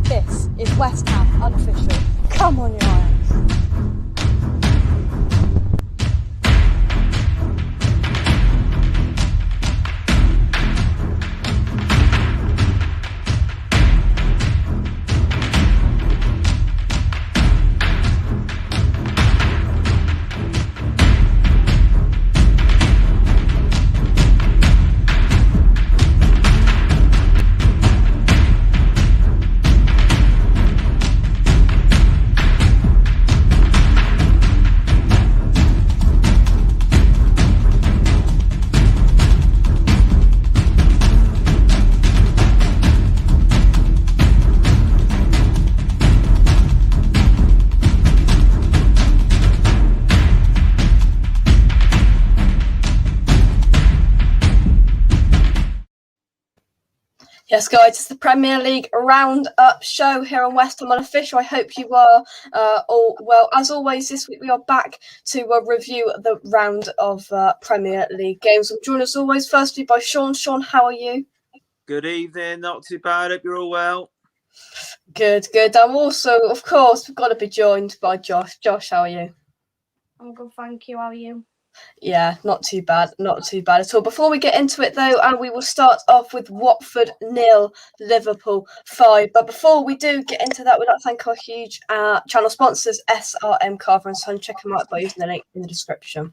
This is West Ham Unofficial. Come on, you Irons. Yes, guys, it's the Premier League round-up show here on West Ham Unofficial. I hope you are all well. As always, this week we are back to review the round of Premier League games. I'm joined as always, firstly by Shaun. Shaun, how are you? Good evening, not too bad. Hope you're all well. Good. I'm also, of course, we've got to be joined by Josh. Josh, how are you? I'm good, thank you. How are you? Yeah, not too bad at all. Before we get into it, though, we will start off with Watford 0, Liverpool 5. But before we do get into that, we'd like to thank our huge channel sponsors, SRM Carver and Son. Check them out by using the link in the description.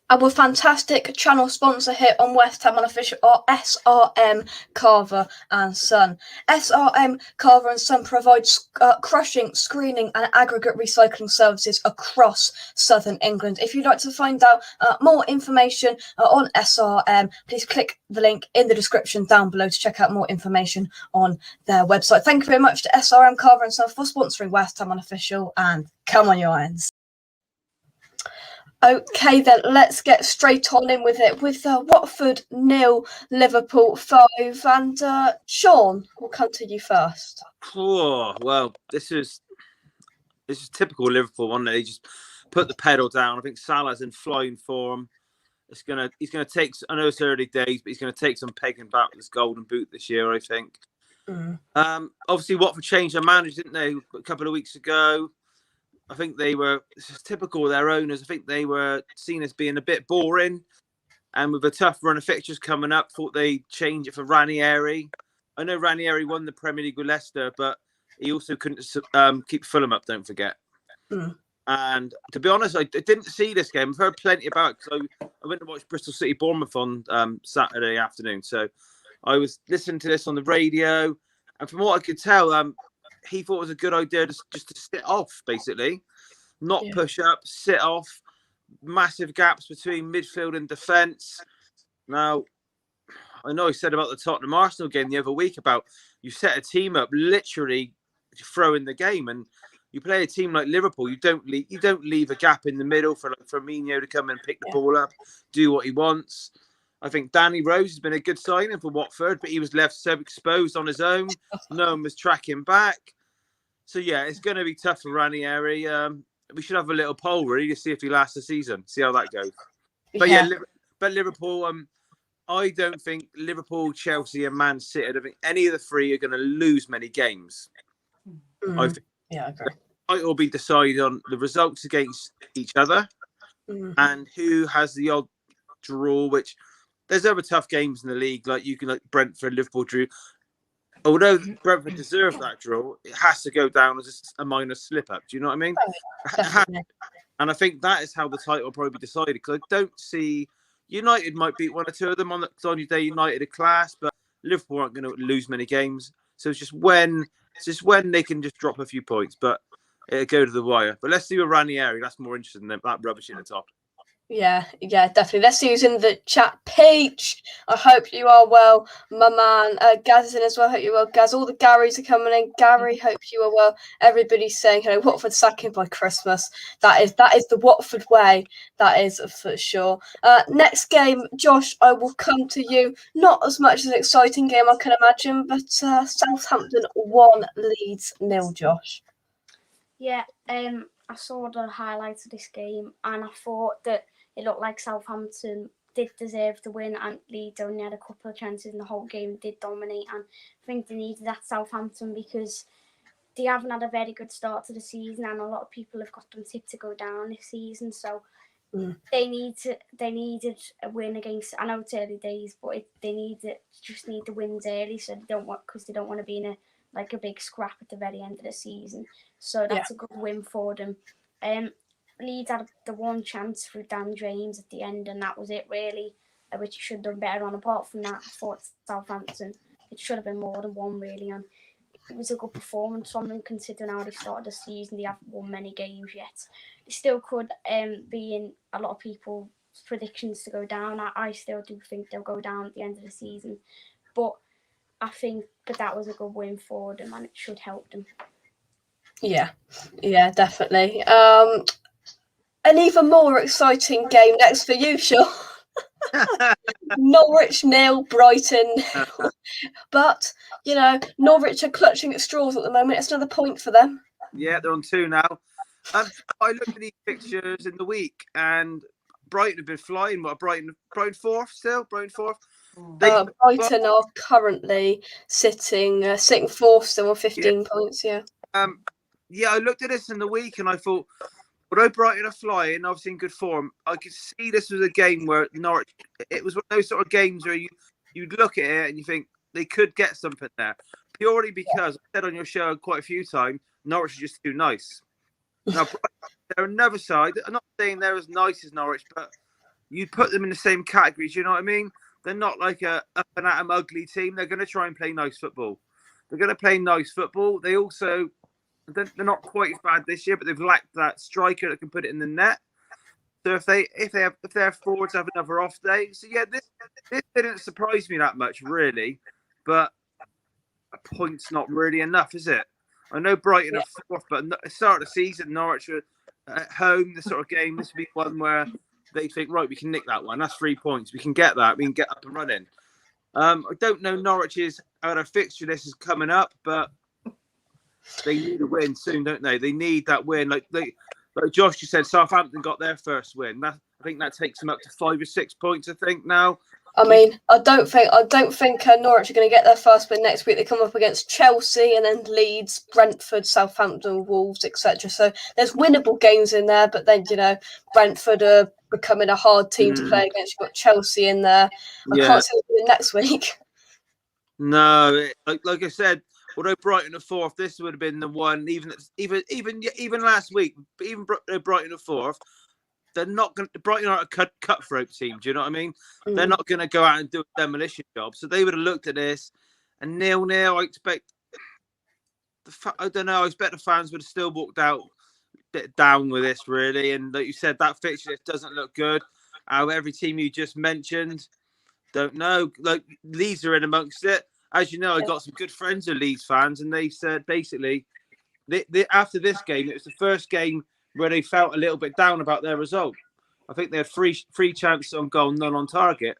Our fantastic channel sponsor here on West Ham Unofficial are SRM Carver and Son. SRM Carver and Son provides crushing, screening and aggregate recycling services across southern England. If you'd like to find out more information on SRM, please click the link in the description down below to check out more information on their website. Thank you very much to SRM Carver and Son for sponsoring West Ham Unofficial, and come on, you Irons. Okay, then let's get straight on in with it. With Watford 0, Liverpool 5, and Shaun, we'll come to you first. Oh, well, this is typical Liverpool, wasn't it? They just put the pedal down. I think Salah's in flying form. He's gonna take. I know it's early days, but he's gonna take some pegging back with his golden boot this year, I think. Obviously, Watford changed their manager, didn't they, a couple of weeks ago? I think this is typical of their owners. I think they were seen as being a bit boring. And with a tough run of fixtures coming up, thought they'd change it for Ranieri. I know Ranieri won the Premier League with Leicester, but he also couldn't keep Fulham up, don't forget. And to be honest, I didn't see this game. I've heard plenty about it because I went to watch Bristol City Bournemouth on Saturday afternoon. So I was listening to this on the radio. And from what I could tell, he thought it was a good idea just to sit off, basically. Not push up, sit off. Massive gaps between midfield and defence. Now, I know I said about the Tottenham Arsenal game the other week about you set a team up literally to throw in the game, and you play a team like Liverpool, you don't leave a gap in the middle for Firmino to come and pick the ball up, do what he wants. I think Danny Rose has been a good signing for Watford, but he was left so exposed on his own. No one was tracking back. So, yeah, it's going to be tough for Ranieri. We should have a little poll, really, to see if he lasts the season, see how that goes. But, but Liverpool, I don't think Liverpool, Chelsea and Man City, I don't think any of the three are going to lose many games. I think I agree. It will be decided on the results against each other and who has the odd draw, which there's other tough games in the league, like Brentford, Liverpool drew. Although Brentford deserve that draw, it has to go down as a minor slip-up. Do you know what I mean? And I think that is how the title will probably be decided, because I don't see... United might beat one or two of them on your day. United are class, but Liverpool aren't going to lose many games. So it's just when they can just drop a few points, but it'll go to the wire. But let's see with Ranieri. That's more interesting than that rubbish in the top. Yeah, definitely. Let's see who's in the chat. Peach, I hope you are well. My man, Gaz is in as well. Hope you're well, Gaz. All the Garys are coming in. Gary, hope you are well. Everybody's saying, Watford sacking by Christmas. That is the Watford way. That is for sure. Next game, Josh, I will come to you. Not as much as an exciting game, I can imagine, but Southampton 1, Leeds 0, Josh. Yeah, I saw the highlights of this game and I thought that it looked like Southampton did deserve to win, and Leeds only had a couple of chances in the whole game, did dominate, and I think they needed that Southampton because they haven't had a very good start to the season, and a lot of people have got them tipped to go down this season. So they needed a win against. I know it's early days, but they just need the wins early, so they don't want to be in a big scrap at the very end of the season. So that's a good win for them. Leeds had the one chance through Dan James at the end, and that was it really, which he should have done better on. Apart from that, for Southampton, it should have been more than one really, and it was a good performance from them considering how they started the season. They haven't won many games yet. They still could be in a lot of people's predictions to go down. I still do think they'll go down at the end of the season, but that was a good win for them, and it should help them. Yeah, definitely. An even more exciting game next for you, Shaun. Norwich 0, Brighton 0. But, Norwich are clutching at straws at the moment. It's another point for them. Yeah, they're on 2 now. I looked at these pictures in the week, and Brighton have been flying. What, Brighton fourth still? Brighton fourth? Brighton are currently sitting fourth still on 15 points, yeah. I looked at this in the week, and I thought, although Brighton are flying, obviously in good form, I could see this was a game where Norwich, it was one of those sort of games where you'd look at it and you think they could get something there. Purely because, I said on your show quite a few times, Norwich are just too nice. Now, they're another side. I'm not saying they're as nice as Norwich, but you'd put them in the same category, do you know what I mean? They're not like a up and at 'em ugly team. They're going to try and play nice football. They also... They're not quite as bad this year, but they've lacked that striker that can put it in the net. So if their forwards have another off day, so yeah, this didn't surprise me that much really, but a point's not really enough, is it? I know Brighton are fourth, but at the start of the season, Norwich are at home. This sort of game, this would be one where they think, right, we can nick that one. That's 3 points. We can get that. We can get up and running. I don't know Norwich's out of fixture list is coming up, but they need a win soon, don't they? They need that win. Like Josh just said, Southampton got their first win. I think that takes them up to 5 or 6 points, I think, now. I mean, I don't think Norwich are going to get their first win next week. They come up against Chelsea and then Leeds, Brentford, Southampton, Wolves, etc. So there's winnable games in there, but then, Brentford are becoming a hard team to play against. You've got Chelsea in there. I can't see them next week. No, like I said, although Brighton are fourth, this would have been the one. Even last week, even Brighton are fourth. They're not going. Brighton aren't a cutthroat team. Do you know what I mean? They're not going to go out and do a demolition job. So they would have looked at this and 0-0. I expect. I don't know. I expect the fans would have still walked out a bit down with this, really. And like you said, that fixture list doesn't look good. Every team you just mentioned, don't know. Like Leeds are in amongst it. As you know, I got some good friends who are Leeds fans, and they said basically, after this game, it was the first game where they felt a little bit down about their result. I think they had three chances on goal, none on target,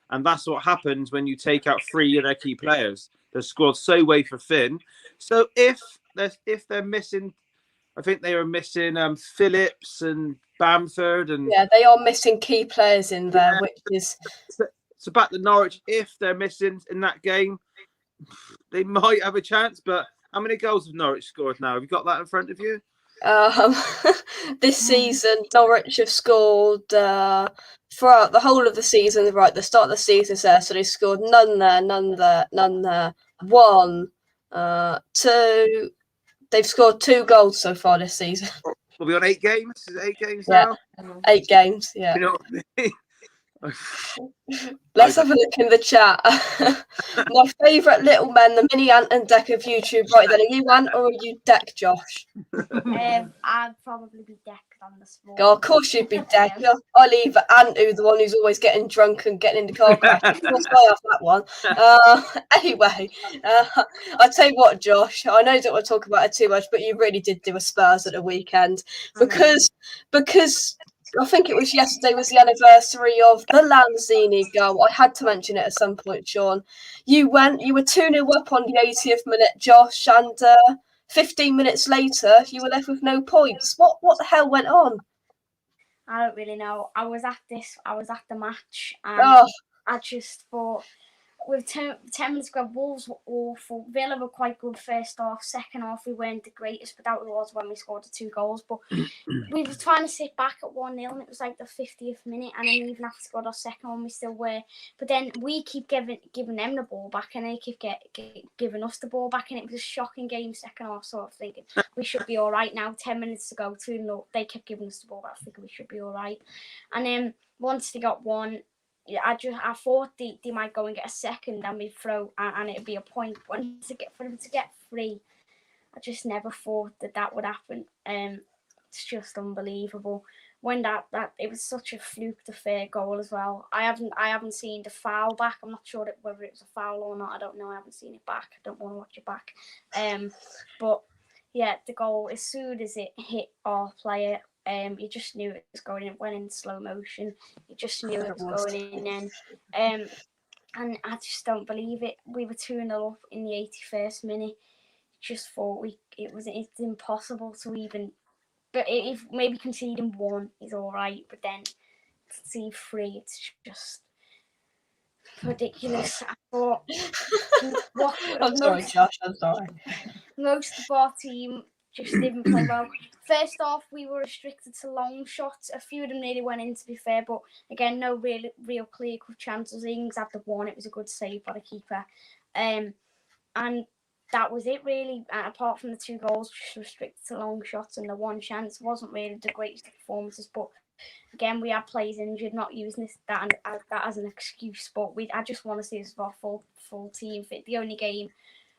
and that's what happens when you take out 3 of their key players. The squad's so way for thin. So if they're missing, I think they were missing Phillips and Bamford, and they are missing key players in there, which is. So back to Norwich, if they're missing in that game, they might have a chance. But how many goals have Norwich scored now? Have you got that in front of you? This season, Norwich have scored throughout the whole of the season. Right, the start of the season there, so they scored none there. 1, 2. They've scored 2 goals so far this season. We'll be on 8 games. Is it 8 games now? 8 games. Yeah. You know what I mean? Let's have a look in the chat. My favourite little men, the mini Ant and Deck of YouTube. Right then, are you Ant or are you Deck, Josh? I'd probably be Deck on the small. Oh, of course you'd be Deck. I'll leave Ant, who's the one who's always getting drunk and getting into car crashes. Of course, I have that one. Anyway, I'll tell you what, Josh. I know you don't want to talk about it too much, but you really did do a Spurs at the weekend because. I think it was yesterday was the anniversary of the Lanzini goal. I had to mention it at some point, Shaun. You were 2-0 up on the 80th minute, Josh, and 15 minutes later, you were left with no points. What the hell went on? I don't really know. I was at the match, and Oh, I just thought, with 10 minutes ago, Wolves were awful. Villa were quite good first half. Second half, we weren't the greatest, but that was when we scored the 2 goals. But we were trying to sit back at 1-0, and it was like the 50th minute, and then even after we scored our second one, we still were. But then we keep giving them the ball back, and they keep giving us the ball back, and it was a shocking game second half. So I was thinking, we should be all right now. 10 minutes to go, 2-0. They kept giving us the ball back. I was thinking we should be all right. And then once they got one, I thought they might go and get a second, and we'd throw, and it'd be a point. For them to get 3, I just never thought that would happen. It's just unbelievable. When that it was such a fluke, the third goal as well. I haven't seen the foul back. I'm not sure whether it was a foul or not. I don't know. I haven't seen it back. I don't want to watch it back. But yeah, the goal, as soon as it hit our player, you just knew it was going in. It went in slow motion. You just knew it was going in then. And I just don't believe it. We were 2-0 up in the 81st minute. Just thought it's impossible to even. But if maybe conceding 1 is all right, but then to see 3, it's just ridiculous. I thought, I'm sorry, Josh. I'm sorry. Most of our team just didn't play well. First off, we were restricted to long shots. A few of them nearly went in, to be fair, but again, no real clear-cut chances. Ings had the one. It was a good save by the keeper. And that was it, really. Apart from the 2 goals, just restricted to long shots, and the one chance wasn't really the greatest performances. But again, we had players injured, not using that as an excuse. But I just want to see us with our full team fit. The only game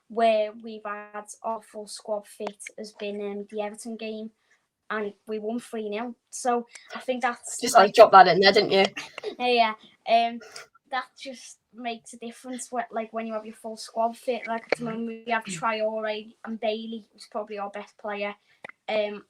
where we've had our full squad fit has been the Everton game, and we won 3-0. So I think that's just like drop that in there, didn't you? Yeah. That just makes a difference. When you have your full squad fit, like at the moment we have Traore and Bailey, who's probably our best player,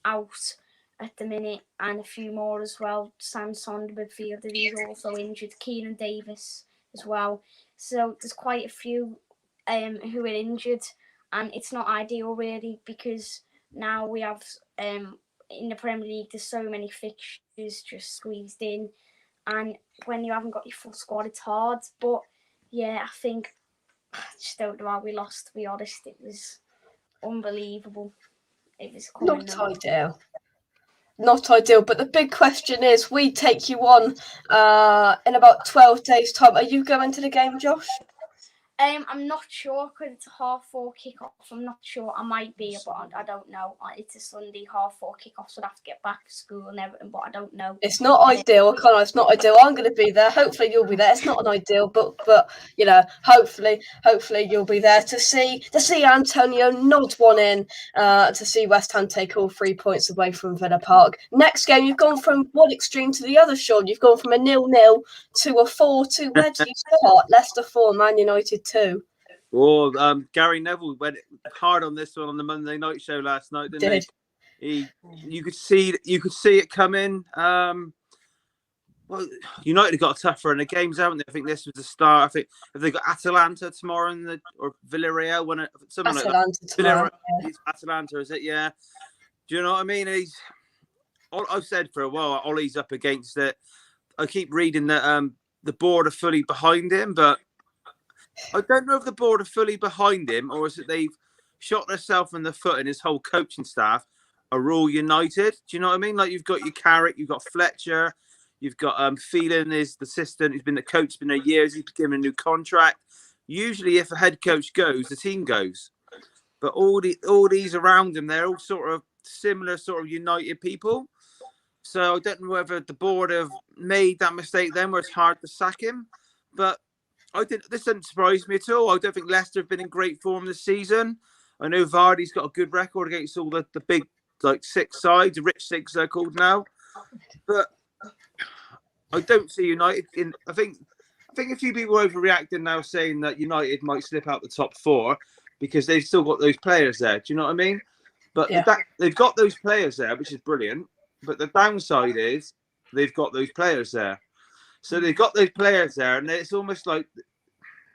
out at the minute, and a few more as well. Sanson, the midfielder, he's also injured. Keenan Davis as well. So there's quite a few who are injured, and it's not ideal really, because now we have in the Premier League there's so many fixtures just squeezed in, and when you haven't got your full squad, it's hard. But yeah, I just don't know how we lost, to be honest. It was unbelievable. It was coming Not ideal, but the big question is, we take you on in about 12 days' time. Are you going to the game, Josh? I'm not sure, because it's a 4:30 kickoff. I'm not sure. I might be, but I don't know. It's a Sunday 4:30 kickoff, so I'd have to get back to school and everything, but I don't know. It's not ideal. It's not ideal. I'm going to be there. Hopefully you'll be there. It's not an ideal, but you know, hopefully you'll be there to see Antonio nod one in, to see West Ham take all 3 points away from Villa Park. Next game, you've gone from one extreme to the other, Shaun. You've gone from a 0-0 to a 4-2. Where do you start? Leicester 4, Man United 2. Well, Gary Neville went hard on this one on the Monday night show last night, didn't he? You could see it coming. Well, United got tougher in the games, haven't they? I think this was the start. I think if they got Atalanta tomorrow or Villarreal, something Atalanta like that. tomorrow. Atalanta, is it? Yeah. Do you know what I mean? I've said for a while, Ollie's up against it. I keep reading that the board are fully behind him, but I don't know if the board are fully behind him, or is it they've shot themselves in the foot and his whole coaching staff are all united. Do you know what I mean? Like, you've got your Carrick, you've got Fletcher, you've got Phelan is the assistant. He's been the coach, been there years. He's given a new contract. Usually, if a head coach goes, the team goes. But all these around him, they're all sort of similar, sort of united people. So I don't know whether the board have made that mistake then, where it's hard to sack him. But this doesn't surprise me at all. I don't think Leicester have been in great form this season. I know Vardy's got a good record against all the big, like, 6 sides, the rich 6 they're called now. But I don't see United in. I think a few people are overreacting now, saying that United might slip out the top 4 because they've still got those players there. Do you know what I mean? But they've got those players there, which is brilliant. But the downside is they've got those players there. So they've got those players there, and it's almost like,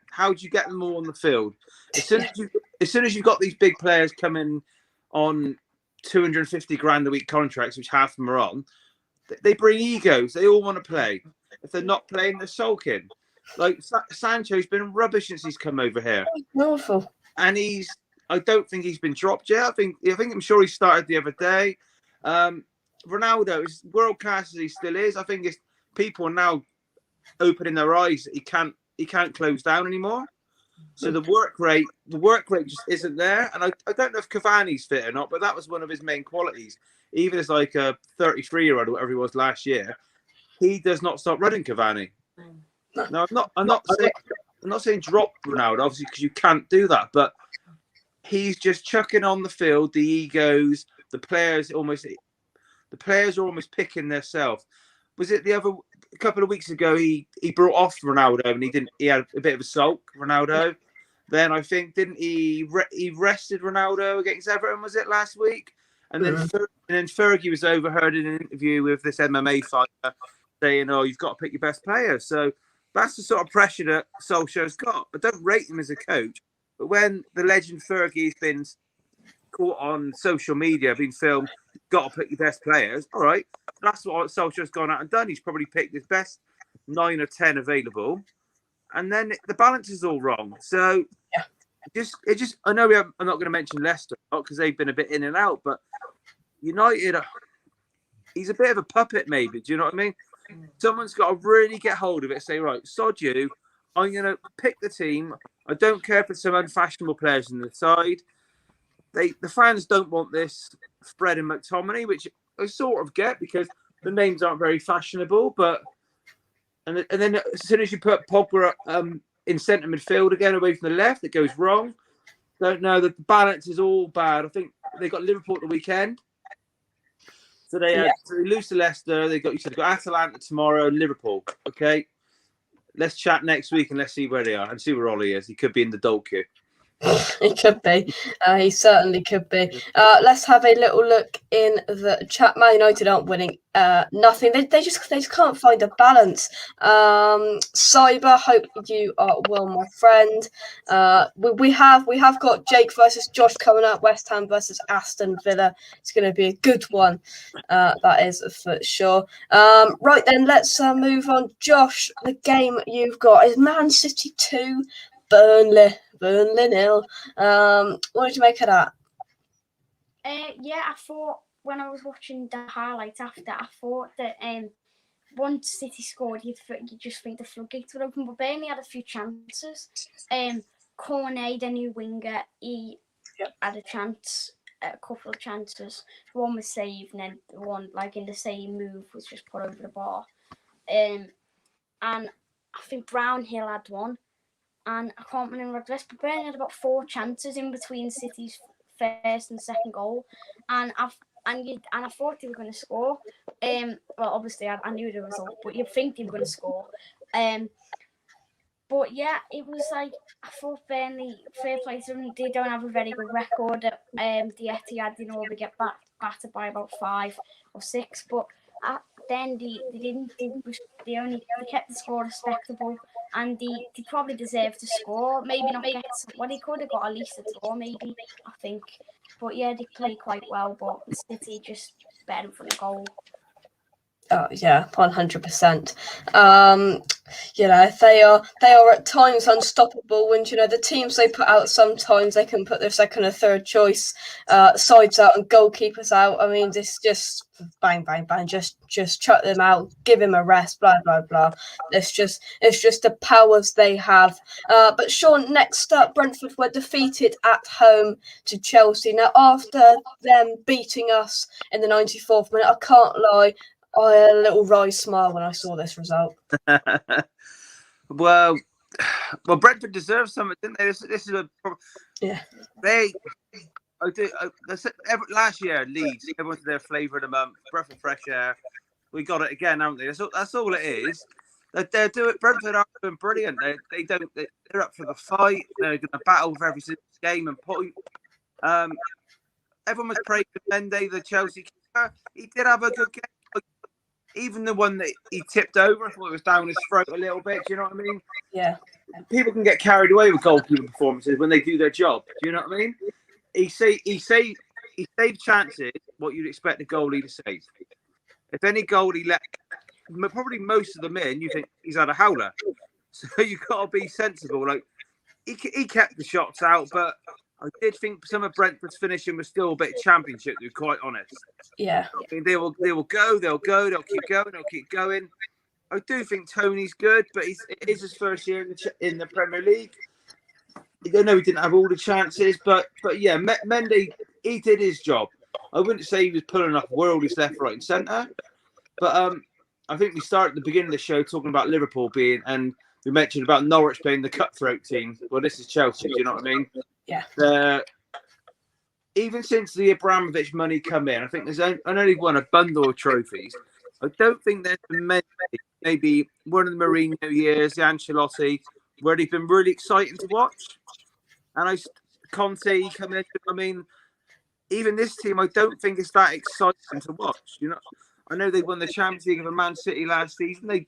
how do you get them all on the field? As soon as you've got these big players coming on 250 grand a week contracts, which half of them are on, they bring egos. They all want to play. If they're not playing, they're sulking. Like Sancho's been rubbish since he's come over here, Awful. and I don't think he's been dropped yet. I'm sure he started the other day. Ronaldo is world class as he still is. I think it's people are now opening their eyes. He can't close down anymore. So the work rate just isn't there. And I don't know if Cavani's fit or not, but that was one of his main qualities. Even as like a 33-year-old or whatever he was last year, he does not stop running, Cavani. No, I'm not saying drop Ronaldo, obviously, because you can't do that, but he's just chucking on the field the egos. The players are almost picking themselves. Was it a couple of weeks ago he brought off Ronaldo and he had a bit of a sulk, Ronaldo. Then I think he rested Ronaldo against Everton, was it last week? And then Fergie was overheard in an interview with this MMA fighter saying, "Oh, you've got to pick your best player." So that's the sort of pressure that Solskjaer's got. I don't rate him as a coach, but when the legend Fergie's been caught on social media, been filmed, got to pick your best players. All right, that's what Solskjaer's gone out and done. He's probably picked his best 9 or 10 available, and then the balance is all wrong. So it just I know I'm not going to mention Leicester because they've been a bit in and out, but United, he's a bit of a puppet, maybe. Do you know what I mean? Someone's got to really get hold of it and say, right, sod you, I'm going to pick the team. I don't care if it's some unfashionable players in the side. The fans don't want this Fred and McTominay, which I sort of get because the names aren't very fashionable. And then as soon as you put Pogba in centre midfield again away from the left, it goes wrong. Don't know. The balance is all bad. I think they got Liverpool at the weekend. So they lose to Leicester. They got Atalanta tomorrow and Liverpool. Okay, let's chat next week and let's see where they are and see where Ollie is. He could be in the dole queue. He could be. He certainly could be. Let's have a little look in the chat. Man United aren't winning nothing. They just can't find a balance. Cyber, hope you are well, my friend. We have got Jake versus Josh coming up. West Ham versus Aston Villa. It's going to be a good one. That is for sure. Right then, let's move on. Josh, the game you've got is Man City 2, Burnley 0. What did you make of that? I thought when I was watching the highlights after, I thought that once City scored, you just think the floodgates would open. But Burnley had a few chances. Cornet, the new winger, he had a couple of chances. One was saved, and then one like in the same move was just put over the bar. And I think Brownhill had one. And I can't remember the rest, but Burnley had about 4 chances in between City's first and second goal, and I thought they were going to score. Well, obviously I knew the result, but you'd think they were going to score. But yeah, it was like I thought Burnley, fair play to them, they don't have a very good record at the Etihad. They get battered by about 5 or 6, but then they didn't. They kept the score respectable. And they probably deserve to score. Maybe not get... Well, they could have got at least a draw, maybe, I think. But yeah, they played quite well. But City just better for the goal. Oh yeah, 100%. They are at times unstoppable. When the teams they put out, sometimes they can put their second or third choice sides out and goalkeepers out. I mean, this just bang bang bang, just chuck them out, give him a rest, blah blah blah. It's just the powers they have. But Shaun, next up, Brentford were defeated at home to Chelsea. Now, after them beating us in the 94th minute, I can't lie, I had a little wry smile when I saw this result. Well, Brentford deserves something, didn't they? This is a last year Leeds. Everyone to their flavour of the month, breath of fresh air. We got it again, haven't they? That's all it is. They're doing. Brentford are doing brilliant. They're up for the fight. They're going to battle for every single game and point. Everyone was praising Mendy, the Chelsea keeper. He did have a good game. Even the one that he tipped over, I thought it was down his throat a little bit. Do you know what I mean? Yeah. People can get carried away with goalkeeper performances when they do their job. Do you know what I mean? He saved chances what you'd expect a goalie to save. If any goal he let, probably most of them in, you think he's had a howler. So you've got to be sensible. Like he kept the shots out, but I did think some of Brentford's finishing was still a bit Championship, to be quite honest. Yeah. I mean, they'll go, they'll keep going. I do think Tony's good, but it is his first year in the Premier League. I know he didn't have all the chances, but yeah, Mendy, he did his job. I wouldn't say he was pulling off worldies left, right, and centre, but I think we started at the beginning of the show talking about Liverpool being, and we mentioned about Norwich being the cutthroat team. Well, this is Chelsea. Do you know what I mean? Yeah. Even since the Abramovich money come in, I think there's only won a bundle of trophies. I don't think there's been many, maybe one of the Mourinho years, the Ancelotti, where they've been really exciting to watch. And Conte come in. I mean, even this team, I don't think it's that exciting to watch. You know, I know they won the Champions League over Man City last season.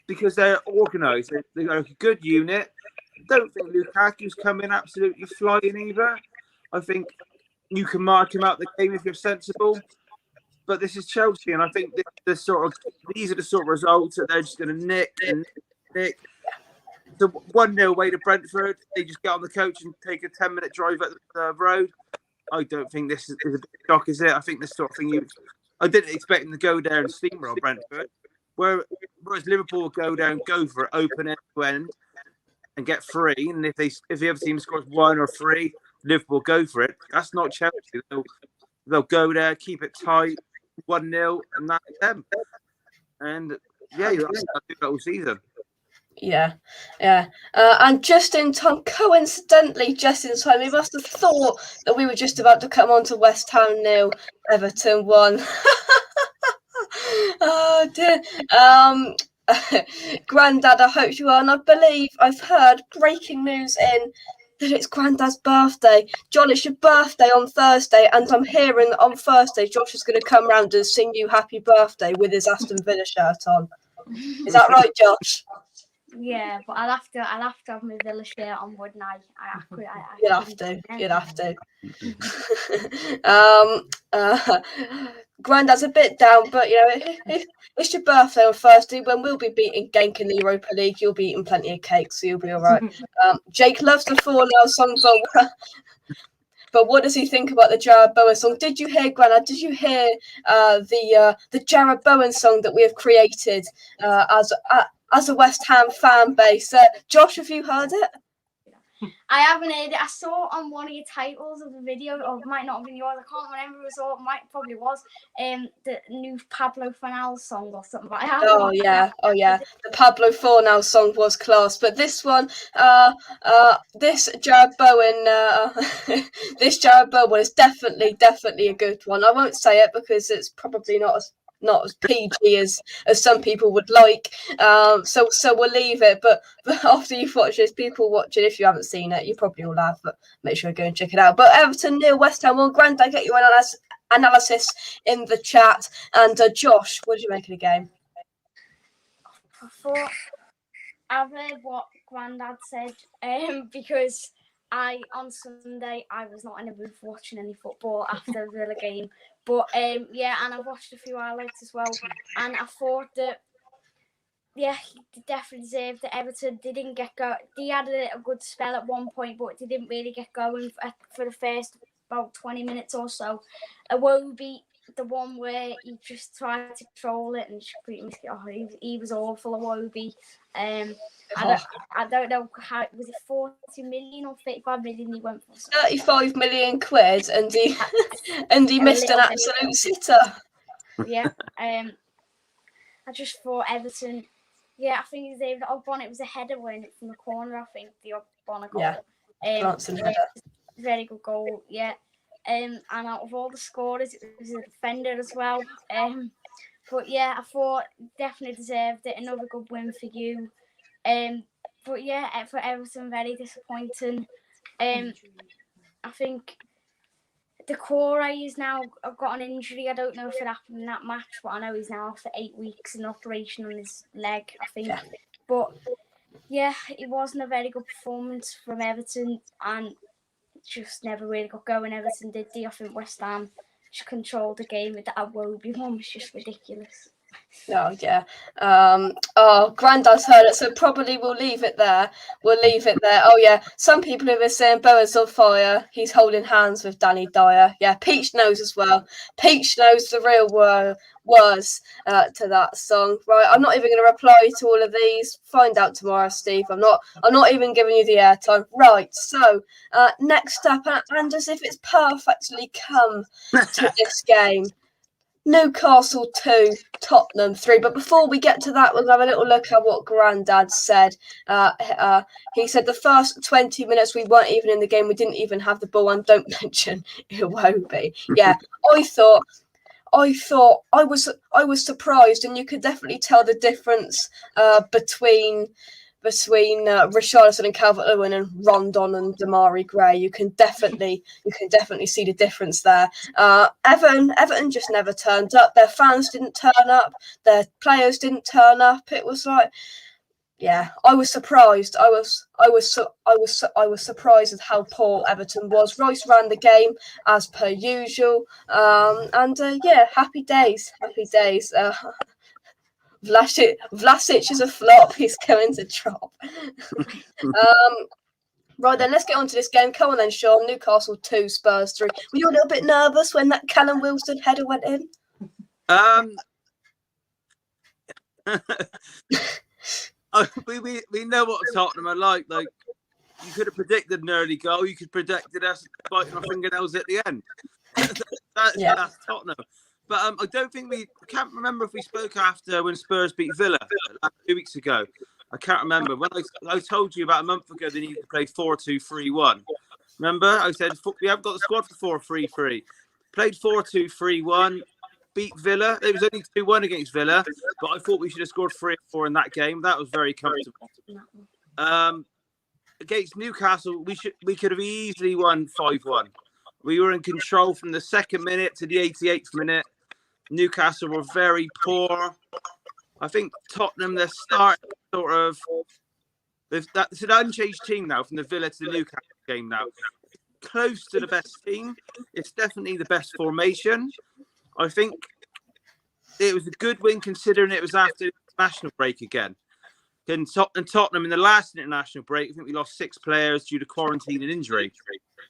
Because they're organised, they got a good unit. Don't think Lukaku's coming absolutely flying either. I think you can mark him out the game if you're sensible. But this is Chelsea, and I think these are the sort of results that they're just going to nick. So 1-0 away to Brentford, they just get on the coach and take a 10-minute drive at the road. I don't think this is a big shock, is it? I think this sort of thing, I didn't expect them to go there and steamroll Brentford. Whereas Liverpool will go down, go for it, open end to end, and get 3. And if the other team scores 1 or 3, Liverpool go for it. That's not Chelsea. They'll go there, keep it tight, 1-0, and that's them. And yeah, that's the whole season. Yeah. And just in time, coincidentally, just in time, we must have thought that we were just about to come on to West Ham 0, Everton 1. Oh dear. Grandad, I hope you are. And I believe I've heard breaking news in that it's Grandad's birthday. John, it's your birthday on Thursday, and I'm hearing that on Thursday Josh is going to come round and sing you happy birthday with his Aston Villa shirt on. Is that right, Josh? Yeah, but I'll have to have my Villa shirt on, wouldn't I? You'd have to. Grandad's a bit down, but you know, it's your birthday on Thursday when we'll be beating Genk in the Europa League. You'll be eating plenty of cake, so you'll be all right. Jake loves the 4-0 song, but what does he think about the Jared Bowen song? Did you hear, Grandad? Did you hear the Jared Bowen song that we have created as a West Ham fan base? Josh, have you heard it? I haven't heard it. I saw it on one of your titles of the video, or it might not have been yours. I can't remember who I saw it. Probably was the new Pablo Fornal song or something. But oh yeah. The Pablo Fornal song was class, but this one, this Jared Bowen is definitely a good one. I won't say it because it's probably not as PG as some people would like. So we'll leave it. But after you've watched this, people watching, if you haven't seen it, you probably all have, but make sure you go and check it out. But Everton 0, West Ham 1. Grandad, get your analysis in the chat. And Josh, what did you make of the game? I've heard what Grandad said, because on Sunday I was not in a mood for watching any football after the Villa game. But and I've watched a few highlights as well, and I thought that he definitely deserved that. Everton didn't get go. They had a good spell at one point, but they didn't really get going for the first about 20 minutes or so. Iwobi, the one where he just tried to control it and just pretty much he was awful. Iwobi. I don't know how, was it 40 million or 35 million he went for? 35 million quid, and he missed an absolute sitter. Yeah. I just thought Everton. Yeah, I think they Ogbonna, it was a header win from the corner. I think the Ogbonna goal. Yeah. Very good goal. Yeah. And out of all the scorers, it was a defender as well. But yeah, I thought definitely deserved it. Another good win for you. But yeah, for Everton, very disappointing. I think the core is now got an injury. I don't know if it happened in that match, but I know he's now for 8 weeks in operation on his leg, I think. Yeah. But yeah, it wasn't a very good performance from Everton, and just never really got going. Everton did. I think West Ham just controlled the game. With that Iwobi one was just ridiculous. Oh, yeah. Grandad's heard it, so probably we'll leave it there. Oh, yeah. Some people who are saying Bowen's on fire. He's holding hands with Danny Dyer. Yeah, Peach knows as well. Peach knows the real words to that song. Right, I'm not even going to reply to all of these. Find out tomorrow, Steve. I'm not even giving you the airtime. Right, so next up, and as if it's perfectly come to this game, Newcastle 2, Tottenham 3. But before we get to that, we'll have a little look at what Grandad said. He said the first 20 minutes we weren't even in the game. We didn't even have the ball, and don't mention Iwobi. Yeah, I thought I was surprised, and you could definitely tell the difference between Richarlison and Calvert-Lewin and Rondon and Damari Gray. You can definitely see the difference there. Everton just never turned up. Their fans didn't turn up. Their players didn't turn up. It was like, yeah, I was surprised. I was surprised at how poor Everton was. Rice ran the game as per usual. Yeah, happy days. Vlasic is a flop. He's going to drop. Right then, let's get on to this game. Come on then, Shaun. Newcastle 2, Spurs 3. Were you a little bit nervous when that Callum Wilson header went in? We know what Tottenham are like. Like, you could have predicted an early goal. You could have predicted us biting our fingernails at the end. That's Tottenham. But I don't think I can't remember if we spoke after when Spurs beat Villa 2 weeks ago. I can't remember. When I told you about a month ago they needed to play 4-2-3-1. Remember? I said, we haven't got the squad for 4-3-3. Played 4-2-3-1, beat Villa. It was only 2-1 against Villa, but I thought we should have scored 3 or 4 in that game. That was very comfortable. Against Newcastle, we could have easily won 5-1. We were in control from the 2nd minute to the 88th minute. Newcastle were very poor. I think Tottenham, they're starting sort of... It's an unchanged team now from the Villa to the Newcastle game now. Close to the best team. It's definitely the best formation. I think it was a good win considering it was after the international break again. And Tottenham in the last international break, I think we lost 6 players due to quarantine and injury.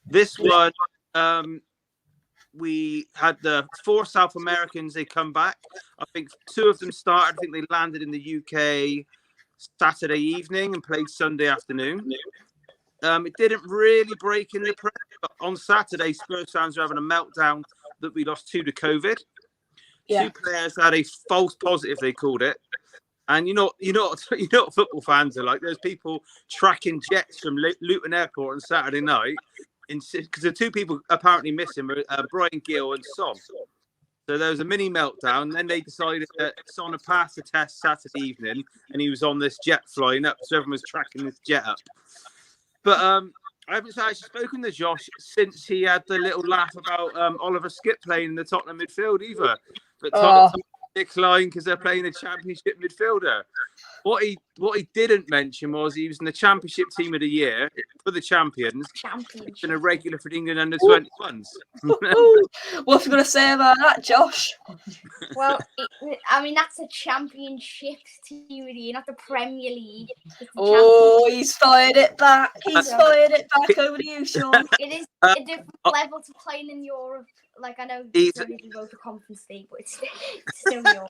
This one... we had the 4 South Americans, they come back. I think 2 of them started. I think they landed in the UK Saturday evening and played Sunday afternoon. It didn't really break in the press. But on Saturday, Spurs fans were having a meltdown that we lost 2 to COVID. Yeah. 2 players had a false positive, they called it. And you know what football fans are like. There's people tracking jets from Luton Airport on Saturday night. Because the 2 people apparently missing were Brian Gill and Son. So there was a mini meltdown. Then they decided that Son had passed the test Saturday evening and he was on this jet flying up. So everyone was tracking this jet up. But I haven't actually spoken to Josh since he had the little laugh about Oliver Skipp playing in the Tottenham midfield either. But Tottenham declined because they're playing a championship midfielder. What he didn't mention was he was in the championship team of the year for the champions. And a regular for the England under-21s. What are you going to say about that, Josh? Well, that's a championship team of the year, not the Premier League. He's fired it back. Fired it back over to you, Shaun. It is a different level to playing in Europe. Like, I know it's only the Europa Conference League, but it's still Europe.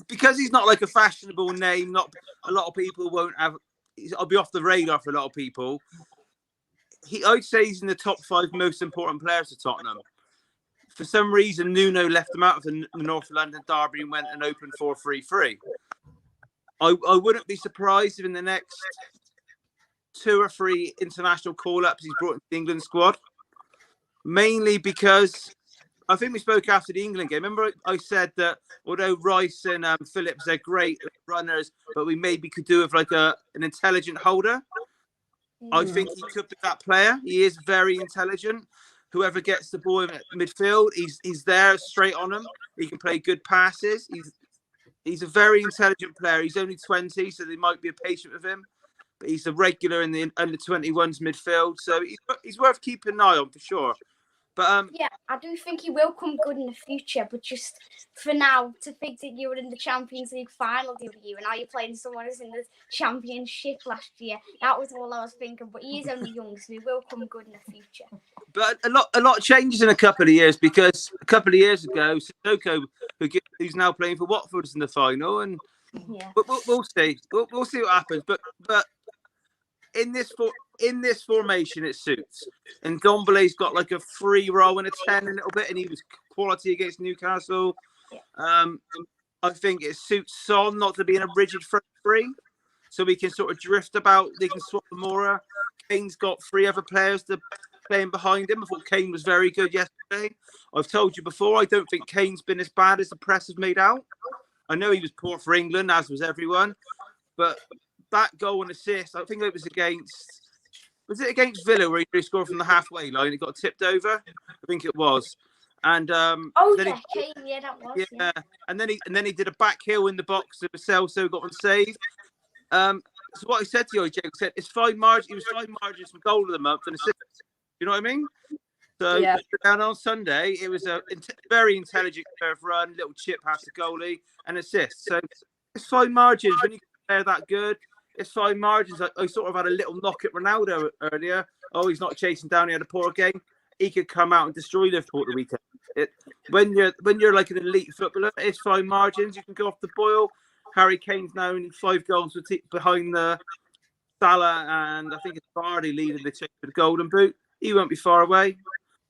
Because he's not like a fashionable name, not a lot of people won't have. I'll be off the radar for a lot of people. I'd say he's in the top 5 most important players of Tottenham. For some reason, Nuno left them out of the North London derby and went and opened 4-3-3. I wouldn't be surprised if in the next 2 or 3 international call-ups he's brought into the England squad. Mainly because I think we spoke after the England game. Remember I said that although Rice and Phillips are great runners, but we maybe could do with like an intelligent holder. I think he could be that player. He is very intelligent. Whoever gets the ball in midfield, he's there straight on him. He can play good passes. He's a very intelligent player. He's only 20, so they might be patient with him. But he's a regular in the under-21s midfield, so he's worth keeping an eye on for sure. But yeah, I do think he will come good in the future, but just for now, to think that you were in the Champions League final the other year and now you're playing someone who's in the Championship last year, that was all I was thinking. But he is only young, so he will come good in the future. But a lot changes in a couple of years, because a couple of years ago, Sissoko, who's now playing for Watford, is in the final, and Yeah. we'll see. We'll see what happens. But in this formation, it suits. And Dombele's got like a free roll and a 10 a little bit, and he was quality against Newcastle. Yeah. I think it suits Son not to be in a rigid front three, so we can sort of drift about. They can swap the Mora. Kane's got 3 other players to playing behind him. I thought Kane was very good yesterday. I've told you before, I don't think Kane's been as bad as the press have made out. I know he was poor for England, as was everyone, but that goal and assist, I think it was against Villa, where he scored from the halfway line? It got tipped over. I think it was. And Kane, yeah, that was. Yeah, and then he did a back heel in the box to Celso, got one saved. So what I said to you, Jake, said it's fine margin. He was fine margins from goal of the month and assist. You know what I mean? So down on Sunday, it was a very intelligent curve run, little chip past the goalie, and assist. So it's fine margins when you compare that good. It's fine margins. I sort of had a little knock at Ronaldo earlier. Oh, he's not chasing down. He had a poor game. He could come out and destroy Liverpool at the weekend. When you're like an elite footballer, it's fine margins. You can go off the boil. Harry Kane's now only 5 goals behind the Salah, and I think it's Vardy leading the chase for the Golden Boot. He won't be far away.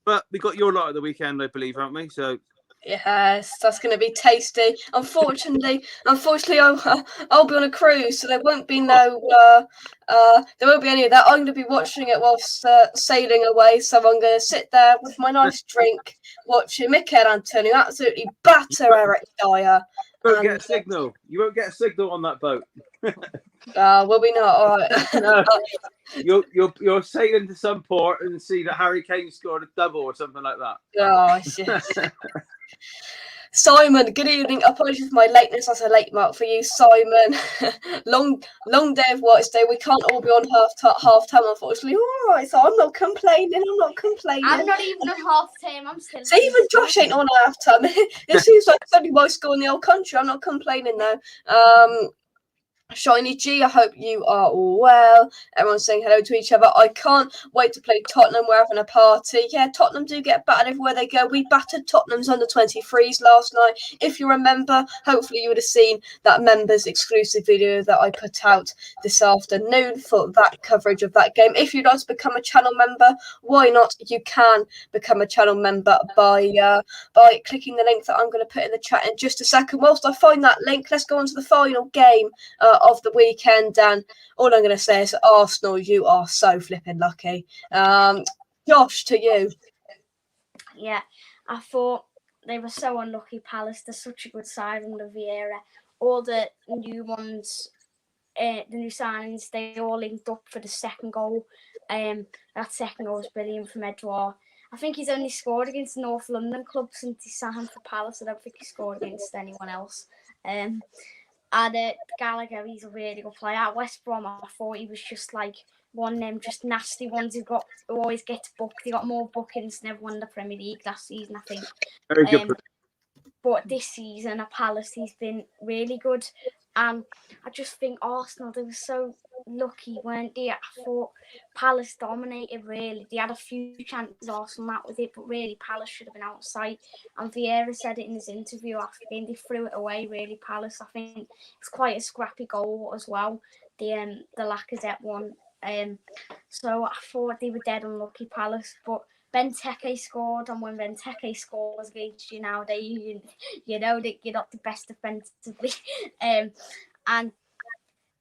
But we got your lot at the weekend, I believe, haven't we? So yes, that's going to be tasty. Unfortunately, I'll be on a cruise, so there won't be there won't be any of that. I'm going to be watching it whilst sailing away. So I'm going to sit there with my nice drink, watching Mikel Antonio absolutely batter Eric Dyer. You won't get a signal. You won't get a signal on that boat. Will we not? All right. No. You're sailing to some port and see that Harry Kane scored a double or something like that. Oh, yes. Simon, good evening. Apologies for my lateness. That's a late mark for you, Simon. long day of work today. We can't all be on half time, unfortunately. All right, so I'm not complaining. I'm not even on half time. I'm still. See, even Josh ain't on half time. It seems like it's only my school in the old country. I'm not complaining though. Shiny G, I hope you are all well. Everyone's saying hello to each other. I can't wait to play Tottenham. We're having a party. Yeah, Tottenham do get battered everywhere they go. We battered Tottenham's under-23s last night. If you remember, hopefully you would have seen that members exclusive video that I put out this afternoon for that coverage of that game. If you'd like to become a channel member, why not? You can become a channel member by clicking the link that I'm going to put in the chat in just a second. Whilst I find that link, let's go on to the final game of the weekend, and all I'm going to say is Arsenal, you are so flipping lucky. Josh, to you. Yeah, I thought they were so unlucky. Palace, they're such a good side under Vieira. All the new ones, the new signings, they all linked up for the second goal. That second goal was brilliant from Edouard. I think he's only scored against North London club since he signed for Palace. I don't think he scored against anyone else. And Gallagher, he's a really good player. At West Brom, I thought he was just like one of them just nasty ones who always gets booked. He got more bookings than everyone in the Premier League last season, I think. Very good. But this season at Palace, he's been really good. I just think Arsenal, they were so lucky, weren't they? I thought Palace dominated, really. They had a few chances, Arsenal, that was it, but really Palace should have been outside. And Vieira said it in his interview after the game, they threw it away, really, Palace. I think it's quite a scrappy goal as well, the Lacazette one. So I thought they were dead unlucky, Palace, but Benteke scored, and when Benteke scores against you nowadays, you know that you're not the best defensively. And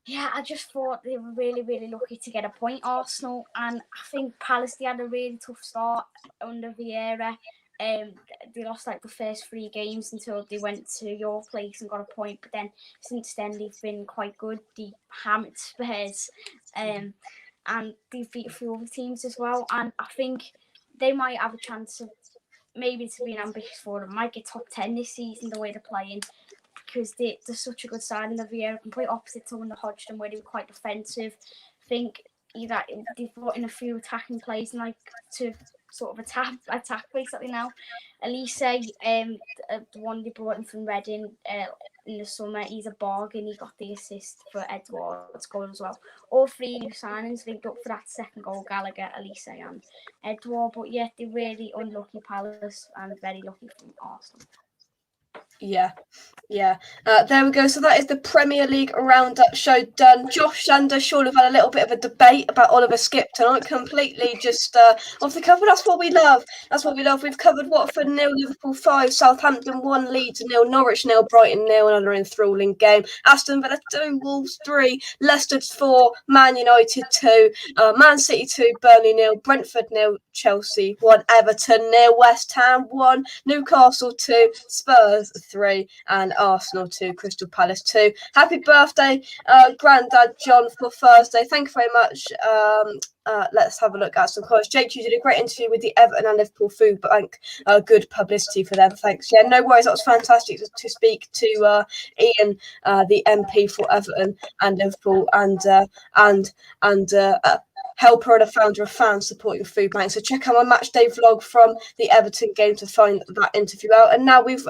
yeah, I just thought they were really, really lucky to get a point, Arsenal. And I think Palace, they had a really tough start under Vieira. They lost like the first 3 games until they went to your place and got a point. But then since then, they've been quite good. They hammered Spurs, and they've beat a few other teams as well. And I think they might have a chance of maybe to being ambitious for them. Might get top 10 this season the way they're playing, because they're such a good side in the Vieira, complete opposite to under Hodgson, where they were quite defensive. I think they've brought in a few attacking plays and like to sort of attack basically now. Elise, the one they brought in from Reading in the summer, he's a bargain. He got the assist for Edward's goal as well. All three new signings linked up for that second goal: Gallagher, Elise, and Edward. But yeah, they're really unlucky, Palace, and very lucky from Arsenal. Yeah. There we go. So that is the Premier League roundup show done. Josh and Shaun have had a little bit of a debate about Oliver Skip tonight, completely just off the cuff. That's what we love. That's what we love. We've covered Watford 0, Liverpool 5, Southampton 1, Leeds 0, Norwich 0, Brighton 0, another enthralling game. Aston Villa 2, Wolves 3, Leicester 4, Man United 2, Man City 2, Burnley 0, Brentford 0, Chelsea 1, Everton 0, West Ham 1, Newcastle 2, Spurs 3, and Arsenal 2, Crystal Palace 2. Happy birthday, Grandad John, for Thursday. Thank you very much. Let's have a look at some comments. Jake, you did a great interview with the Everton and Liverpool Food Bank. Good publicity for them. Thanks. Yeah, no worries. That was fantastic to speak to Ian, the MP for Everton and Liverpool, and helper and a founder of Fans Supporting Food Bank. So check out my match day vlog from the Everton game to find that interview out. And now we've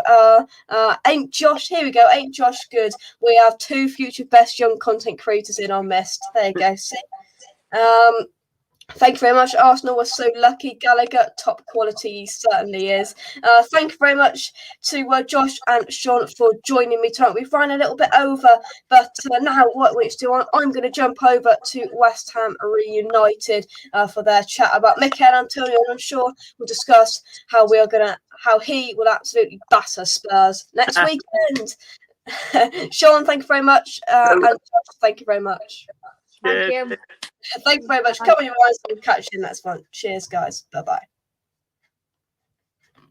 Ain't Josh, here we go, Ain't Josh good? We have 2 future best young content creators in our midst. There you go. See? Thank you very much. Arsenal was so lucky. Gallagher, top quality, he certainly is. Thank you very much to Josh and Shaun for joining me tonight. We've run a little bit over, but now what we do, I'm going to jump over to West Ham Reunited for their chat about Mikel Antonio, and I'm sure we'll discuss how he will absolutely batter Spurs next weekend. Shaun, thank you very much, and Josh, thank you very much. Thank you. Thank you very much. Come on, you guys. We'll catch you in the next one. Cheers, guys. Bye-bye.